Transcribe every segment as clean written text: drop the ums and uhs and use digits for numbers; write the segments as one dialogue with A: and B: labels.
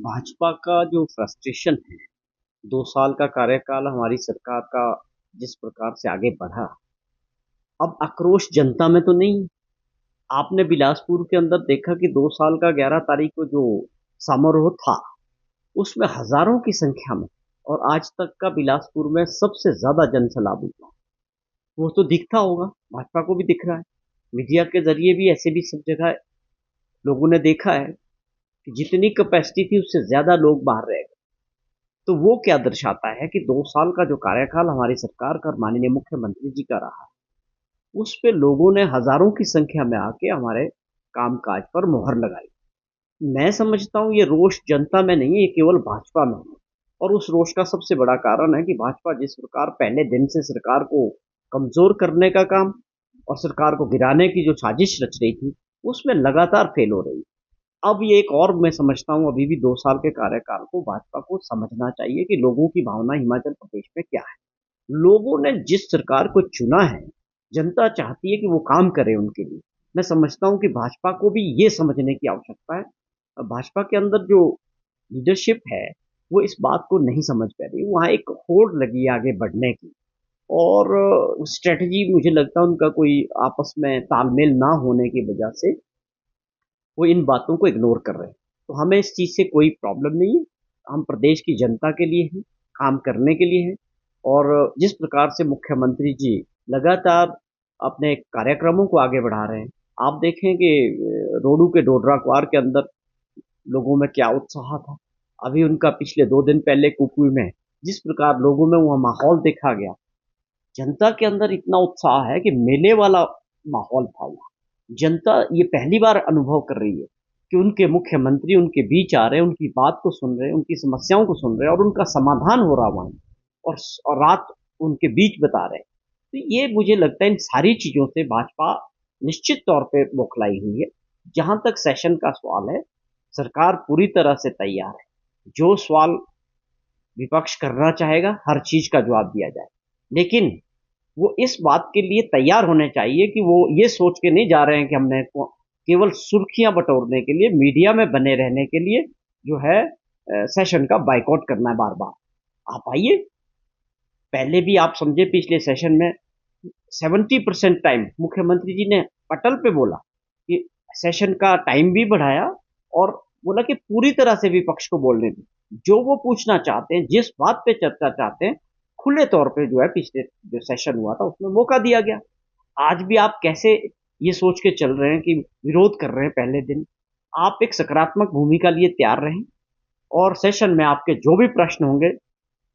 A: भाजपा का जो फ्रस्ट्रेशन है, 2 साल का कार्यकाल हमारी सरकार का जिस प्रकार से आगे बढ़ा, अब आक्रोश जनता में तो नहीं। आपने बिलासपुर के अंदर देखा कि 2 साल का 11 तारीख को जो समारोह था, उसमें हज़ारों की संख्या में और आज तक का बिलासपुर में सबसे ज़्यादा जनसैलाब हुआ। वो तो दिखता होगा, भाजपा को भी दिख रहा है। मीडिया के ज़रिए भी ऐसे भी सब जगह लोगों ने देखा है कि जितनी कैपेसिटी थी उससे ज़्यादा लोग बाहर रह गए। तो वो क्या दर्शाता है कि 2 साल का जो कार्यकाल हमारी सरकार का और माननीय मुख्यमंत्री जी का रहा, उस पे लोगों ने हज़ारों की संख्या में आके हमारे कामकाज पर मुहर लगाई। मैं समझता हूँ ये रोष जनता में नहीं है, ये केवल भाजपा में है। और उस रोष का सबसे बड़ा कारण है कि भाजपा जिस प्रकार पहले दिन से सरकार को कमज़ोर करने का काम और सरकार को गिराने की जो साजिश रच रही थी, उसमें लगातार फेल हो रही है। अब ये एक और मैं समझता हूँ अभी भी 2 साल के कार्यकाल को भाजपा को समझना चाहिए कि लोगों की भावना हिमाचल प्रदेश में क्या है। लोगों ने जिस सरकार को चुना है, जनता चाहती है कि वो काम करे उनके लिए। मैं समझता हूँ कि भाजपा को भी ये समझने की आवश्यकता है। भाजपा के अंदर जो लीडरशिप है, वो इस बात को नहीं समझ पा रही। वहाँ एक होड़ लगी है आगे बढ़ने की और स्ट्रैटेजी मुझे लगता है उनका कोई आपस में तालमेल ना होने की वजह से वो इन बातों को इग्नोर कर रहे हैं। तो हमें इस चीज़ से कोई प्रॉब्लम नहीं है। हम प्रदेश की जनता के लिए हैं, काम करने के लिए हैं और जिस प्रकार से मुख्यमंत्री जी लगातार अपने कार्यक्रमों को आगे बढ़ा रहे हैं। आप देखें कि रोडू के डोडरा क्वार के अंदर लोगों में क्या उत्साह था। अभी उनका पिछले 2 दिन पहले कुपवी में जिस प्रकार लोगों में वह माहौल देखा गया, जनता के अंदर इतना उत्साह है कि मेले वाला माहौल था वहाँ। जनता ये पहली बार अनुभव कर रही है कि उनके मुख्यमंत्री उनके बीच आ रहे हैं, उनकी बात को सुन रहे हैं, उनकी समस्याओं को सुन रहे हैं और उनका समाधान हो रहा वहाँ और रात उनके बीच बता रहे हैं। तो ये मुझे लगता है इन सारी चीज़ों से भाजपा निश्चित तौर पे बौखलाई हुई है। जहाँ तक सेशन का सवाल है, सरकार पूरी तरह से तैयार है। जो सवाल विपक्ष करना चाहेगा, हर चीज़ का जवाब दिया जाए। लेकिन वो इस बात के लिए तैयार होने चाहिए कि वो ये सोच के नहीं जा रहे हैं कि हमने केवल सुर्खियां बटोरने के लिए मीडिया में बने रहने के लिए जो है सेशन का बाइकआउट करना है बार बार। आप आइए, पहले भी आप समझे पिछले सेशन में 70% टाइम मुख्यमंत्री जी ने पटल पे बोला कि सेशन का टाइम भी बढ़ाया और बोला कि पूरी तरह से विपक्ष को बोलने दें, जो वो पूछना चाहते हैं, जिस बात पे चर्चा चाहते हैं, खुले तौर पे जो है पिछले जो सेशन हुआ था उसमें मौका दिया गया। आज भी आप कैसे ये सोच के चल रहे हैं कि विरोध कर रहे हैं पहले दिन। आप एक सकारात्मक भूमिका लिए तैयार रहें और सेशन में आपके जो भी प्रश्न होंगे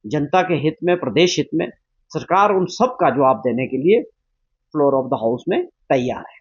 A: जनता के हित में, प्रदेश हित में, सरकार उन सब का जवाब देने के लिए फ्लोर ऑफ द हाउस में तैयार है।